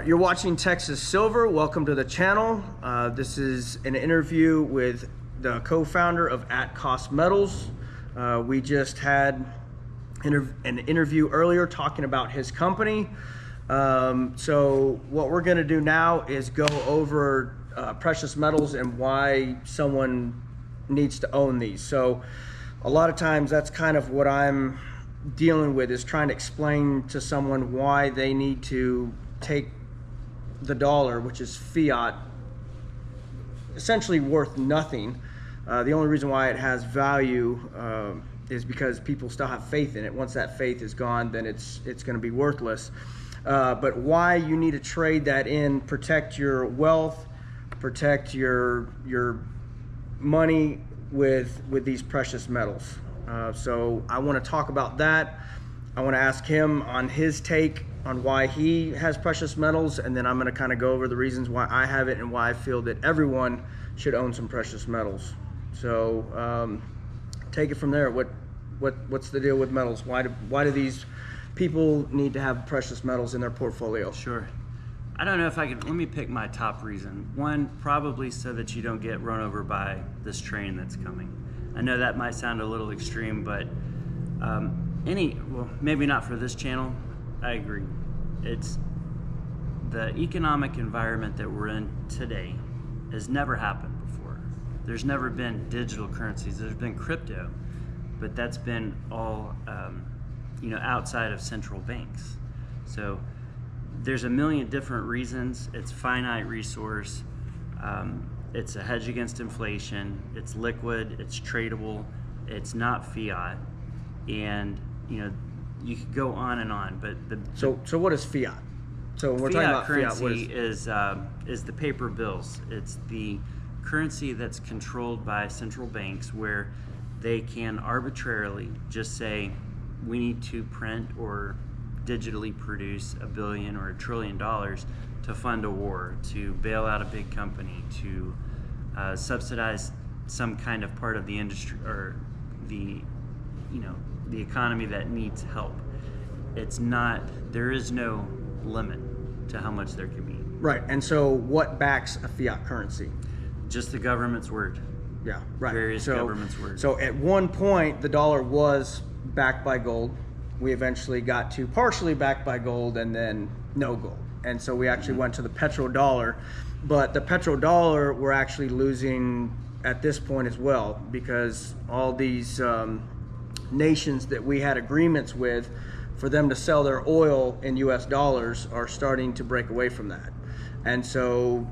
You're watching Texas Silver. Welcome to the channel. This is an interview with the co-founder of At Cost Metals. We just had an interview earlier talking about his company. So what we're going to do now is go over precious metals and why someone needs to own these. So a lot of times that's kind of what I'm dealing with, is trying to explain to someone why they need to take the dollar, which is fiat, essentially worth nothing. The only reason why it has value is because people still have faith in it. Once that faith is gone, then it's going to be worthless. But why you need to trade that in, protect your wealth, protect your money with these precious metals. So I want to talk about that. I want to ask him on his take on why he has precious metals, and then I'm going to kind of go over the reasons why I have it and why I feel that everyone should own some precious metals. So take it from there. What's the deal with metals? Why do these people need to have precious metals in their portfolio? Sure. I don't know if I could, let me pick my top reason. One, probably so that you don't get run over by this train that's coming. I know that might sound a little extreme, but well, maybe not for this channel. I agree. It's the economic environment that we're in today has never happened before. There's never been digital currencies. There's been crypto, but that's been all outside of central banks. So there's a million different reasons. It's finite resource. It's a hedge against inflation. It's liquid. It's tradable. It's not fiat, and you could go on and on. But so what is fiat? So when we're talking about currency, is the paper bills. It's the currency that's controlled by central banks, where they can arbitrarily just say, we need to print or digitally produce $1 billion or $1 trillion to fund a war, to bail out a big company, to subsidize some kind of part of the industry or the economy that needs help. There is no limit to how much there can be. Right. And so what backs a fiat currency? Just the government's word. Yeah, right. Various government's word. So at one point, the dollar was backed by gold. We eventually got to partially backed by gold and then no gold. And so we actually went to the petrodollar. But the petrodollar, we're actually losing at this point as well, because all these nations that we had agreements with for them to sell their oil in US dollars are starting to break away from that. And so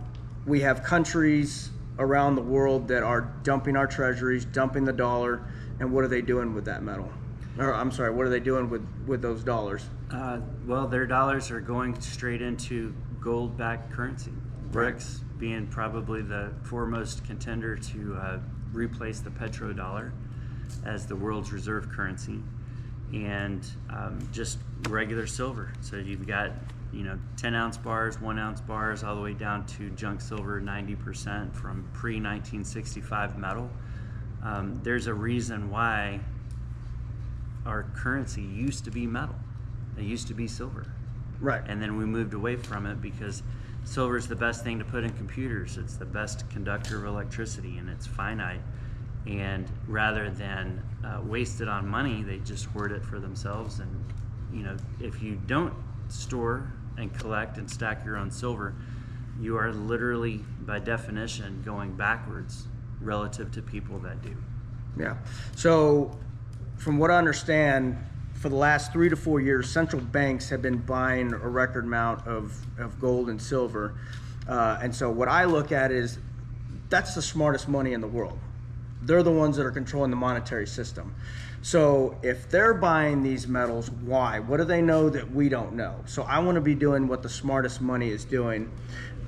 we have countries around the world that are dumping our treasuries, dumping the dollar, and what are they doing with that metal? Or I'm sorry, what are they doing with those dollars? Well, their dollars are going straight into gold-backed currency. BRICS being probably the foremost contender to replace the petrodollar as the world's reserve currency, and just regular silver. So you've got 10-ounce bars, 1-ounce bars, all the way down to junk silver, 90% from pre-1965 metal. There's a reason why our currency used to be metal. It used to be silver. Right. And then we moved away from it because silver is the best thing to put in computers. It's the best conductor of electricity, and it's finite. And rather than waste it on money, they just hoard it for themselves. And if you don't store and collect and stack your own silver, you are literally, by definition, going backwards relative to people that do. Yeah. So from what I understand, for the last 3 to 4 years, central banks have been buying a record amount of gold and silver. And so what I look at is that's the smartest money in the world. They're the ones that are controlling the monetary system. So if they're buying these metals, why? What do they know that we don't know? So I want to be doing what the smartest money is doing.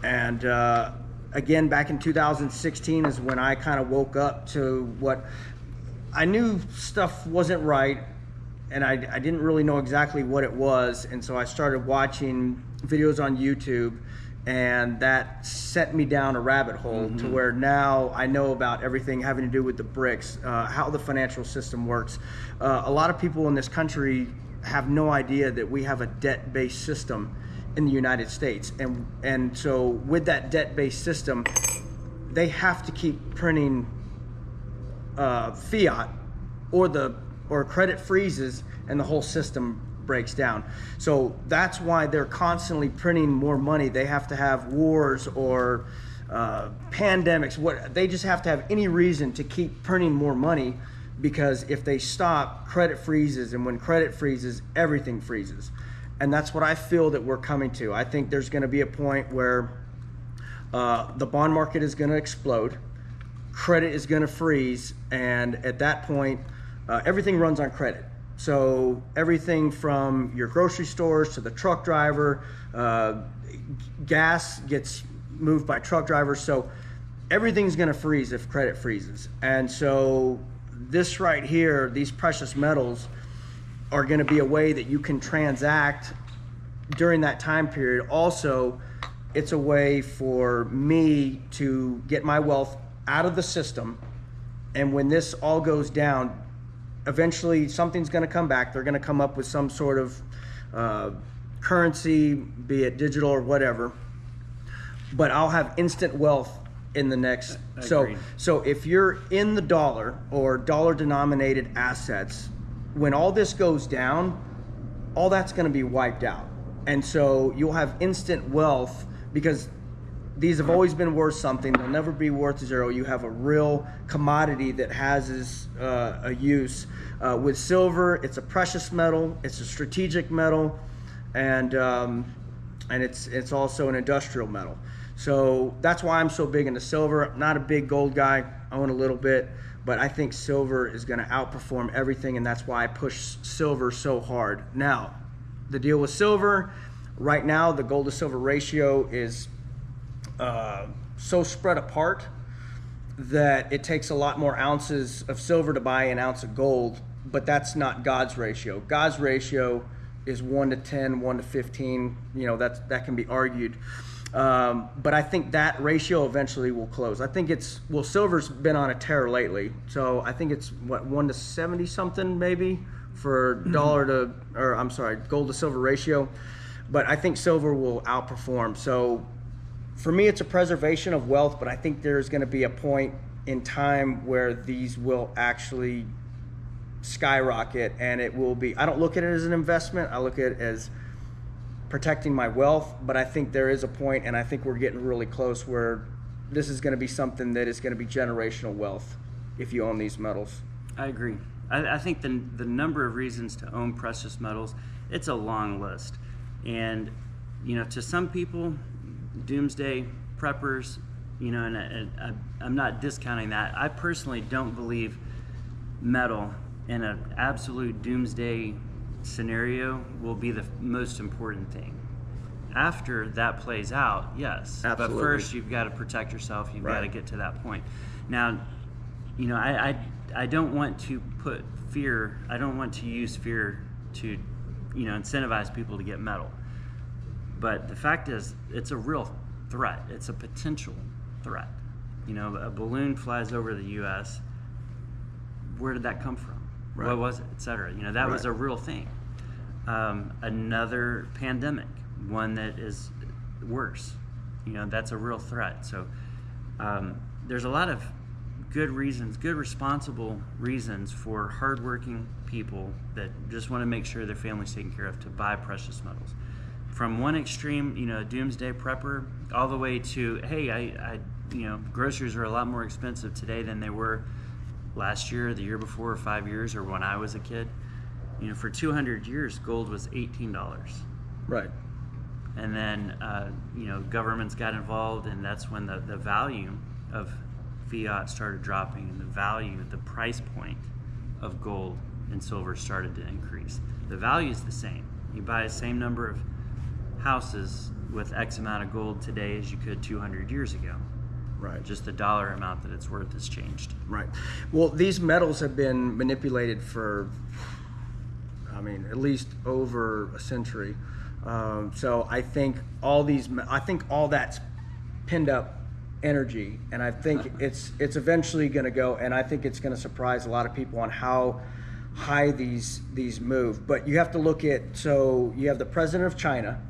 And again, back in 2016 is when I kind of woke up to what I knew stuff wasn't right, and I didn't really know exactly what it was. And so I started watching videos on YouTube, and that set me down a rabbit hole to where now I know about everything having to do with the BRICS, how the financial system works. A lot of people in this country have no idea that we have a debt-based system in the United States. And so with that debt-based system, they have to keep printing fiat, or credit freezes and the whole system breaks down. So that's why they're constantly printing more money. They have to have wars or pandemics. They just have to have any reason to keep printing more money, because if they stop, credit freezes, and when credit freezes, everything freezes. And that's what I feel that we're coming to. I think there's going to be a point where the bond market is going to explode, credit is going to freeze, and at that point, everything runs on credit. So everything from your grocery stores to the truck driver, gas gets moved by truck drivers. So everything's going to freeze if credit freezes. And so this right here, these precious metals, are going to be a way that you can transact during that time period. Also, it's a way for me to get my wealth out of the system. And when this all goes down, eventually something's going to come back. They're going to come up with some sort of currency, be it digital or whatever. But I'll have instant wealth in the next. So if you're in the dollar or dollar denominated assets, when all this goes down, all that's going to be wiped out. And so you'll have instant wealth, because these have always been worth something. They'll never be worth zero. You have a real commodity that has a use. With silver, it's a precious metal, it's a strategic metal, and it's also an industrial metal. So that's why I'm so big into silver. I'm not a big gold guy. I own a little bit, but I think silver is going to outperform everything, and that's why I push silver so hard. Now, the deal with silver, right now, the gold to silver ratio is so spread apart that it takes a lot more ounces of silver to buy an ounce of gold, but that's not God's ratio. God's ratio is 1 to 10, 1 to 15. You know, that can be argued. But I think that ratio eventually will close. I think silver's been on a tear lately. So I think it's 1 to 70 something maybe for gold to silver ratio. But I think silver will outperform. So for me, it's a preservation of wealth, but I think there's going to be a point in time where these will actually skyrocket, and it will be, I don't look at it as an investment. I look at it as protecting my wealth, but I think there is a point, and I think we're getting really close, where this is going to be something that is going to be generational wealth if you own these metals. I agree. I think the number of reasons to own precious metals, it's a long list. And, you know, to some people, doomsday preppers, you know, and I'm not discounting that. I personally don't believe metal in an absolute doomsday scenario will be the most important thing. After that plays out, yes. Absolutely. But first, you've got to protect yourself. You've got to get to that point. Now, you know, I don't want to put fear, I don't want to use fear to, you know, incentivize people to get metal. But the fact is, it's a real threat. It's a potential threat. You know, a balloon flies over the U.S. Where did that come from? Right. What was it, et cetera? You know, that was a real thing. Another pandemic, one that is worse. You know, that's a real threat. So there's a lot of good reasons, good responsible reasons for hardworking people that just want to make sure their family's taken care of to buy precious metals. From one extreme, you know, a doomsday prepper, all the way to, hey, I you know, groceries are a lot more expensive today than they were last year, the year before, or 5 years, or when I was a kid. You know, for 200 years, gold was $18. Right. And then, you know, governments got involved, and that's when the value of fiat started dropping, and the price point of gold and silver started to increase. The value is the same. You buy the same number of houses with X amount of gold today as you could 200 years ago. Right. Just the dollar amount that it's worth has changed. Right. Well, these metals have been manipulated for, I mean, at least over a century. So I think all that's pinned up energy, and I think it's eventually going to go, and I think it's going to surprise a lot of people on how high these move. But you have to look at, so you have the president of China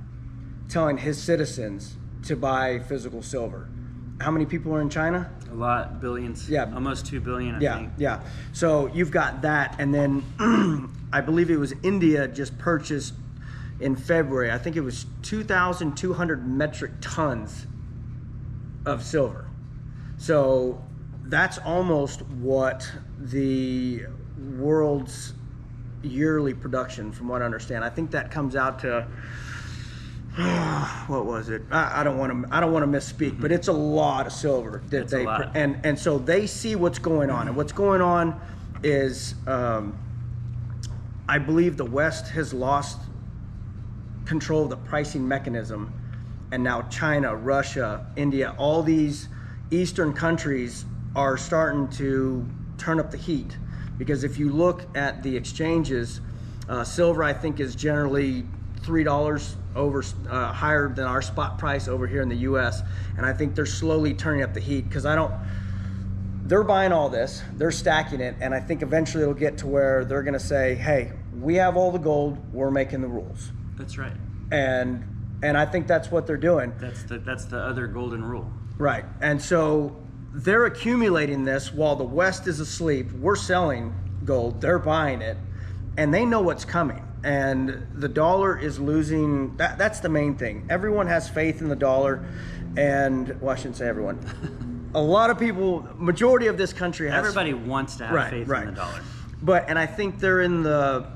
telling his citizens to buy physical silver. How many people are in China? A lot, billions. Yeah. Almost 2 billion, I think. Yeah. So you've got that, and then I believe it was India just purchased in February, I think it was 2,200 metric tons of silver. So that's almost what the world's yearly production, from what I understand. I think that comes out to what was it? I don't want to misspeak, but it's a lot of silver that It's a lot. and so they see what's going on, and what's going on is I believe the West has lost control of the pricing mechanism, and now China, Russia, India, all these Eastern countries are starting to turn up the heat, because if you look at the exchanges, silver I think is generally $3 over higher than our spot price over here in the U.S. And I think they're slowly turning up the heat, because they're buying all this, they're stacking it, and I think eventually it'll get to where they're going to say, hey, we have all the gold, we're making the rules. That's right. And I think that's what they're doing. That's the other golden rule. Right. And so they're accumulating this while the West is asleep. We're selling gold, they're buying it, and they know what's coming. And the dollar is losing. That's the main thing. Everyone has faith in the dollar, and well, I shouldn't say everyone. A lot of people, majority of this country has. Everybody wants to have faith in the dollar. And I think they're in the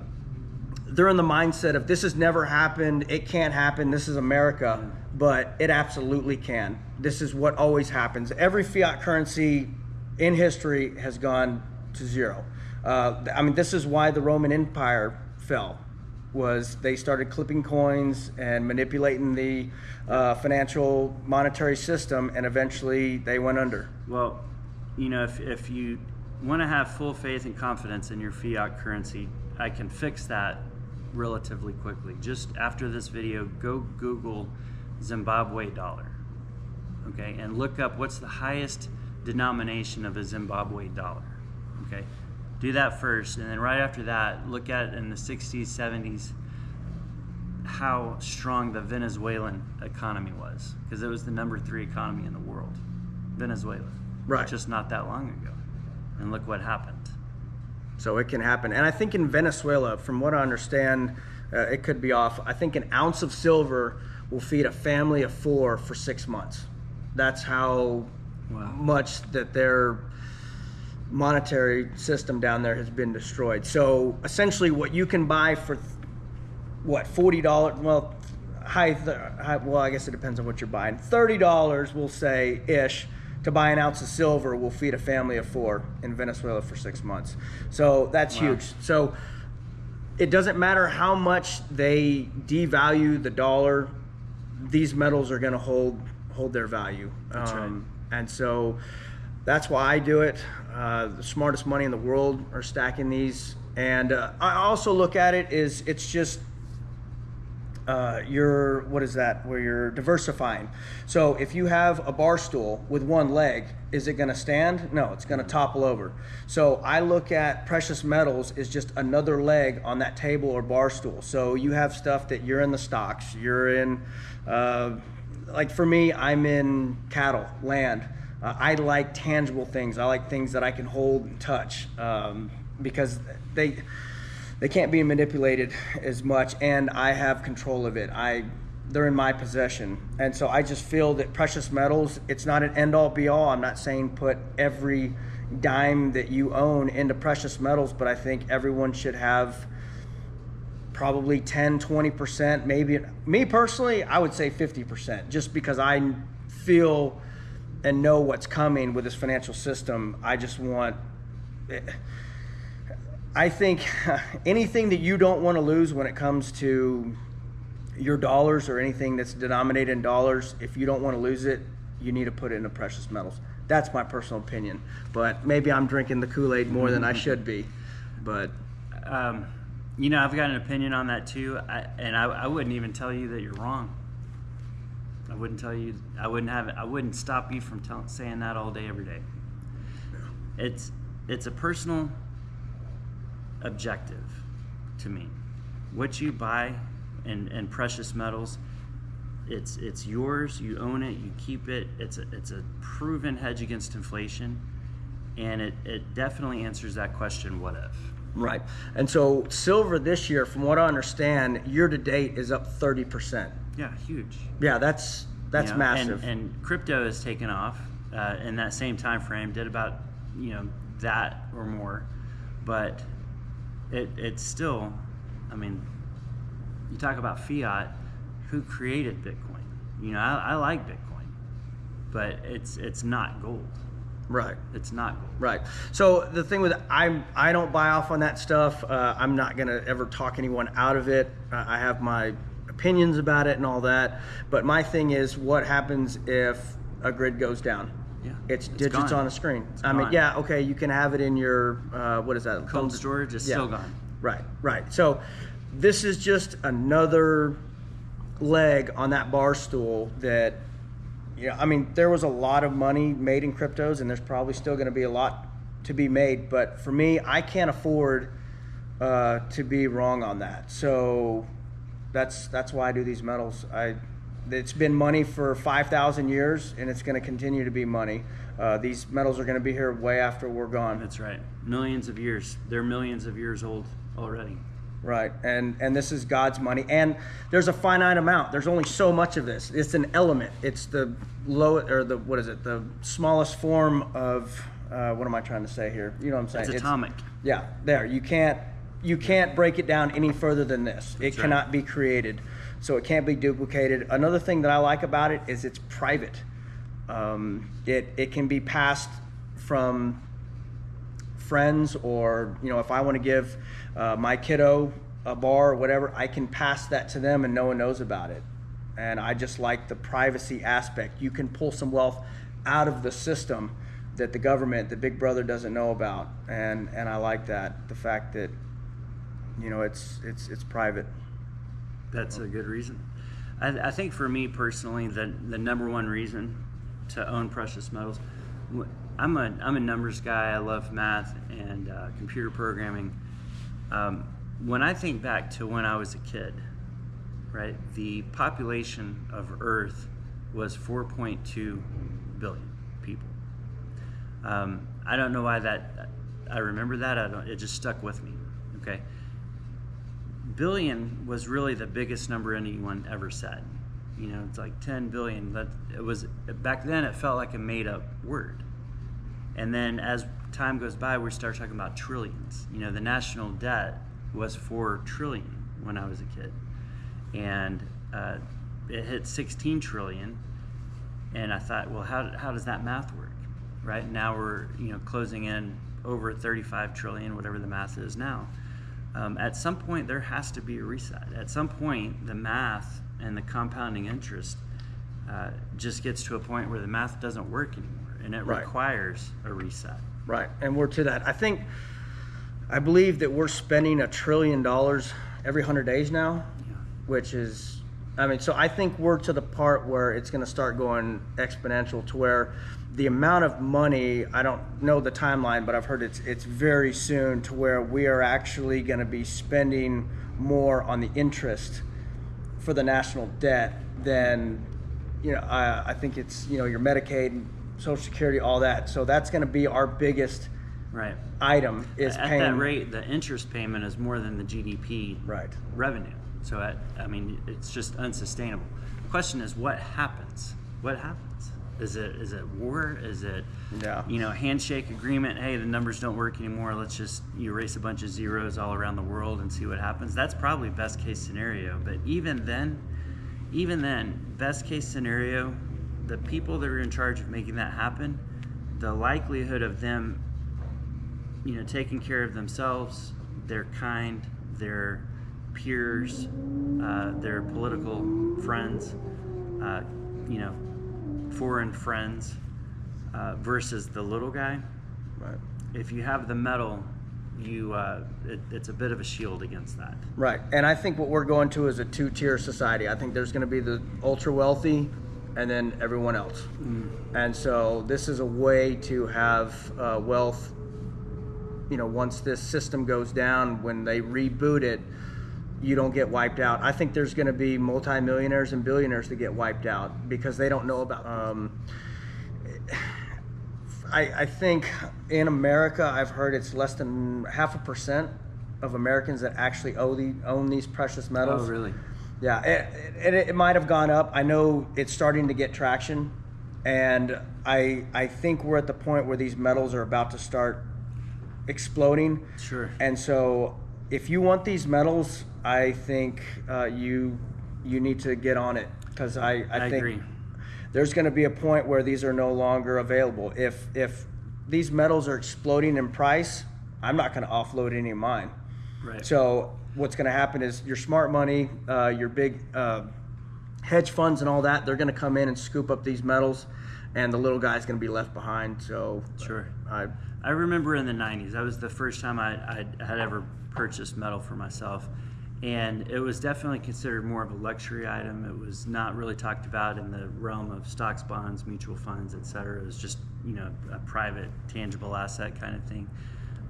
mindset of, this has never happened, it can't happen, this is America, but it absolutely can. This is what always happens. Every fiat currency in history has gone to zero. I mean, this is why the Roman Empire fell. Was they started clipping coins and manipulating the financial monetary system, and eventually they went under. Well, you know, if you want to have full faith and confidence in your fiat currency, I can fix that relatively quickly. Just after this video, go Google Zimbabwe dollar, okay, and look up what's the highest denomination of a Zimbabwe dollar, okay? Do that first, and then right after that, look at in the 60s, 70s, how strong the Venezuelan economy was, because it was the #3 economy in the world, Venezuela, Right. just not that long ago, and look what happened. So it can happen. And I think in Venezuela, from what I understand, it could be off, I think an ounce of silver will feed a family of 4 for 6 months. That's how much that their monetary system down there has been destroyed. So essentially what you can buy for what, $40, well, well, I guess it depends on what you're buying. $30, we'll say, ish, to buy an ounce of silver will feed a family of 4 in Venezuela for 6 months. So that's huge. So it doesn't matter how much they devalue the dollar, these metals are going to hold their value. That's right. And so that's why I do it. The smartest money in the world are stacking these. And I also look at it is, it's just what is that, where you're diversifying. So if you have a bar stool with one leg, is it going to stand? No, it's going to topple over. So I look at precious metals as just another leg on that table or bar stool. So you have stuff that you're in the stocks, you're in, like for me, I'm in cattle, land. I like tangible things. I like things that I can hold and touch, because they can't be manipulated as much, and I have control of it. They're in my possession. And so I just feel that precious metals, it's not an end-all be-all. I'm not saying put every dime that you own into precious metals, but I think everyone should have probably 10, 20%, maybe. Me personally, I would say 50%, just because I feel and know what's coming with this financial system. I think anything that you don't want to lose when it comes to your dollars or anything that's denominated in dollars, if you don't want to lose it, you need to put it into precious metals. That's my personal opinion, but maybe I'm drinking the Kool-Aid more than I should be. But you know, I've got an opinion on that too, and I wouldn't even tell you that you're wrong. I wouldn't tell you. I wouldn't stop you from saying that all day, every day. It's a personal objective to me. What you buy in precious metals, It's yours. You own it. You keep it. It's a proven hedge against inflation, and it definitely answers that question. What if? Right. And so silver this year, from what I understand, year to date is up 30%. Yeah, huge. Yeah, that's massive. And crypto has taken off in that same time frame. Did about that or more, but it's still. I mean, you talk about fiat. Who created Bitcoin? I like Bitcoin, but it's not gold. Right. It's not gold. Right. So the thing with I don't buy off on that stuff. I'm not gonna ever talk anyone out of it. I have my opinions about it and all that. But my thing is, what happens if a grid goes down? Yeah. It's digits gone. on a screen. It's I mean, gone. yeah, okay, you can have it in your what is that? Cold storage is still gone. Right. So this is just another leg on that bar stool that, I mean, there was a lot of money made in cryptos, and there's probably still going to be a lot to be made. But for me, I can't afford to be wrong on that. So that's why I do these metals. It's been money for 5,000 years, and it's going to continue to be money. These metals are going to be here way after we're gone. That's right. Millions of years. They're millions of years old already. Right, and this is God's money, and there's a finite amount. There's only so much of this. It's an element. It's the the smallest form of what am I trying to say here? You know what I'm saying? It's atomic. Yeah, there. You can't break it down any further than this. It cannot be created, so it can't be duplicated. Another thing that I like about it is it's private. It can be passed from friends, or if I want to give my kiddo a bar or whatever, I can pass that to them and no one knows about it. And I just like the privacy aspect. You can pull some wealth out of the system that the government, the big brother, doesn't know about, and I like that, the fact that it's private. That's a good reason. I think for me personally, the number one reason to own precious metals, I'm a numbers guy. I love math and computer programming. When I think back to when I was a kid, right, the population of Earth was 4.2 billion people. I don't know why I remember that. It just stuck with me. Okay. Billion was really the biggest number anyone ever said. It's like 10 billion. It was back then. It felt like a made-up word. And then as time goes by, we start talking about trillions. The national debt was 4 trillion when I was a kid, and it hit 16 trillion. And I thought, well, how does that math work? Right now we're closing in over 35 trillion, whatever the math is now. At some point, there has to be a reset. At some point, the math and the compounding interest just gets to a point where the math doesn't work anymore, and it requires a reset. Right, and we're to that. I believe that we're spending $1 trillion every 100 days now, which is, so I think we're to the part where it's going to start going exponential, to where the amount of money, I don't know the timeline, but I've heard it's very soon, to where we are actually going to be spending more on the interest for the national debt than, I think it's, your Medicaid, Social Security, all that. So that's going to be our biggest item, is at paying. that rate. The interest payment is more than the GDP revenue. So it's just unsustainable. The question is, what happens? What happens? Is it war? Is it handshake agreement? Hey, the numbers don't work anymore. Let's just erase a bunch of zeros all around the world and see what happens. That's probably best case scenario. But even then, best case scenario, the people that are in charge of making that happen, the likelihood of them, taking care of themselves, their kind, their peers, their political friends, foreign friends, versus the little guy. Right. If you have the metal, it's a bit of a shield against that. Right, and I think what we're going to is a 2-tier society. I think there's going to be the ultra wealthy, and then everyone else. And so this is a way to have wealth. Once this system goes down, when they reboot it, you don't get wiped out. I think there's going to be multimillionaires and billionaires that get wiped out because they don't know about. I think in America, I've heard it's less than 0.5% of Americans that actually own these precious metals. Oh, really? Yeah, it might have gone up. I know it's starting to get traction, and I think we're at the point where these metals are about to start exploding. Sure. And so if you want these metals, I think you need to get on it, because I think agree. There's going to be a point where these are no longer available. If these metals are exploding in price, I'm not going to offload any of mine. Right. So what's going to happen is your smart money, your big hedge funds and all that, they're going to come in and scoop up these metals, and the little guy's going to be left behind. So sure. I remember in the 90s, that was the first time I had ever purchased metal for myself. And it was definitely considered more of a luxury item. It was not really talked about in the realm of stocks, bonds, mutual funds, et cetera. It was just, a private, tangible asset kind of thing.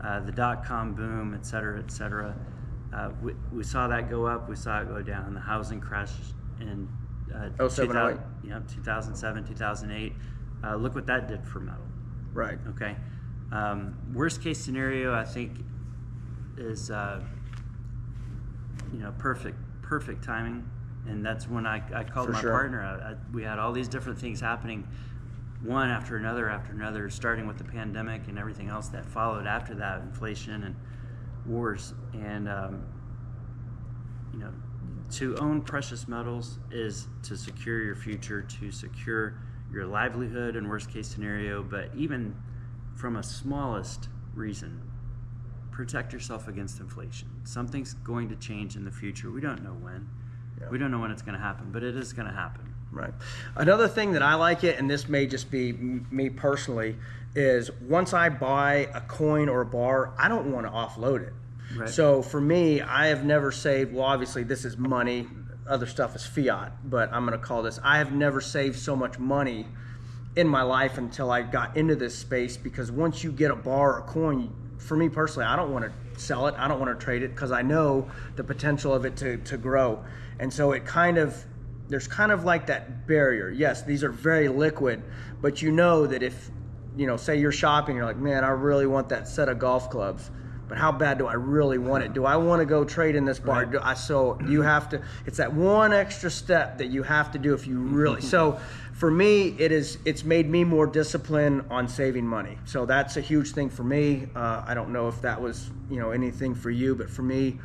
The dot-com boom, et cetera, et cetera. We saw that go up. We saw it go down. The housing crash in 2007, 2007, 2008. Look what that did for metal. Right. Okay. Worst case scenario, I think, is perfect timing, and that's when I called my partner. We had all these different things happening, one after another, starting with the pandemic and everything else that followed after that, inflation and wars. And to own precious metals is to secure your future, to secure your livelihood in worst case scenario, but even from a smallest reason, protect yourself against inflation. Something's going to change in the future. We don't know when. Yeah. We don't know when it's going to happen, but it is going to happen. Right. Another thing that I like it, and this may just be me personally, is once I buy a coin or a bar, I don't want to offload it. Right. So for me, I have never saved, well, obviously this is money, other stuff is fiat, but I'm going to call this, I have never saved so much money in my life until I got into this space, because once you get a bar or a coin, for me personally, I don't want to sell it. I don't want to trade it, because I know the potential of it to grow. And so there's kind of like that barrier. Yes, these are very liquid, but you know that if, say you're shopping, you're like, man, I really want that set of golf clubs, but how bad do I really want it? Do I want to go trade in this bar? Right. So you have to, it's that one extra step that you have to do if you really, so for me, it's made me more disciplined on saving money. So that's a huge thing for me. I don't know if that was, anything for you, but for me,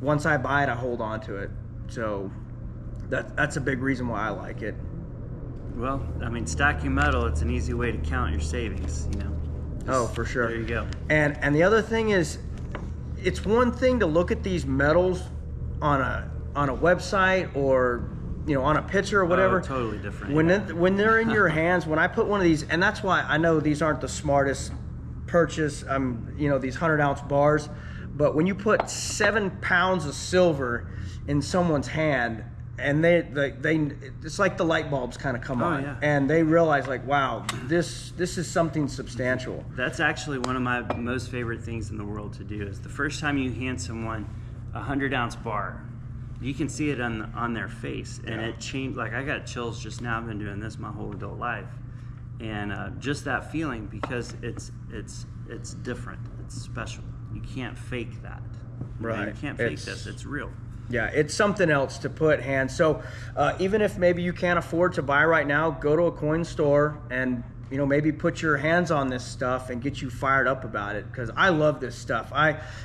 once I buy it, I hold on to it. So that's a big reason why I like it. Well, I mean, stacking metal, it's an easy way to count your savings, Oh, for sure. There you go. And the other thing is, it's one thing to look at these metals on a website or on a picture or whatever. Oh, totally different. When they're in your hands, when I put one of these, and that's why I know these aren't the smartest purchase, these 100-ounce bars, but when you put 7 pounds of silver in someone's hand, and they it's like the light bulbs kind of come on, yeah. and they realize like, wow, this is something substantial. That's actually one of my most favorite things in the world to do. Is the first time you hand someone a 100-ounce bar, you can see it on their face, and it changed. Like, I got chills just now. I've been doing this my whole adult life, and just that feeling, because it's different. It's special. You can't fake that. Right. You can't fake this. It's real. Yeah, it's something else to put hands. So even if maybe you can't afford to buy right now, go to a coin store and maybe put your hands on this stuff and get you fired up about it, because I love this stuff.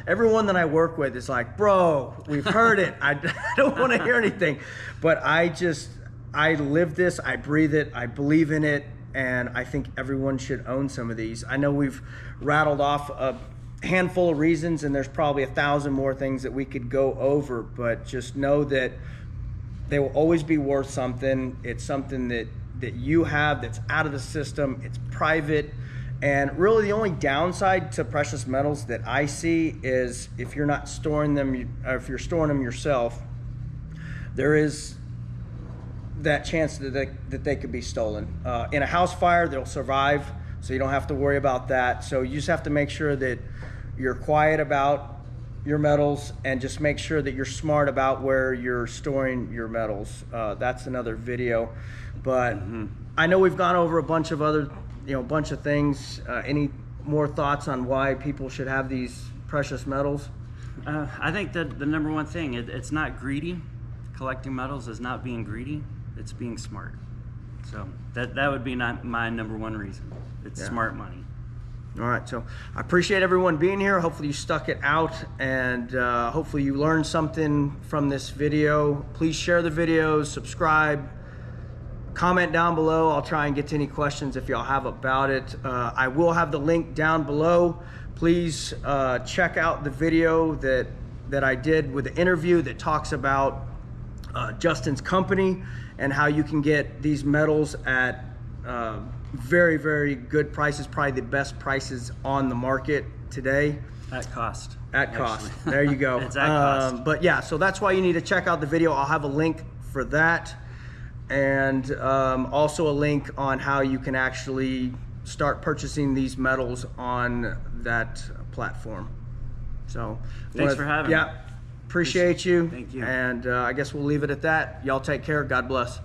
Everyone that I work with is like, bro, we've heard it. I don't want to hear anything, but I live this, I breathe it, I believe in it, and I think everyone should own some of these. I know we've rattled off a handful of reasons, and there's probably 1,000 more things that we could go over, but just know that they will always be worth something. It's something that you have that's out of the system. It's private. And really the only downside to precious metals that I see is if you're not storing them, or if you're storing them yourself, there is that chance that they could be stolen. In a house fire, they'll survive, so you don't have to worry about that. So you just have to make sure that you're quiet about your metals, and just make sure that you're smart about where you're storing your metals. That's another video, but I know we've gone over a bunch of other, bunch of things. Any more thoughts on why people should have these precious metals? I think that the number one thing, it's not greedy. Collecting metals is not being greedy, it's being smart. So that would be my number one reason. It's smart money. All right, so I appreciate everyone being here. Hopefully you stuck it out, and hopefully you learned something from this video. Please share the videos, subscribe, comment down below. I'll try and get to any questions if y'all have about it. I will have the link down below. Please check out the video that I did with the interview that talks about Justin's company and how you can get these metals at very, very good prices, probably the best prices on the market today. At cost. At cost. There you go. It's at cost. But yeah, so that's why you need to check out the video. I'll have a link for that, and also a link on how you can actually start purchasing these metals on that platform. So Thanks for having me. Yeah, appreciate you. Thank you. And I guess we'll leave it at that. Y'all take care. God bless.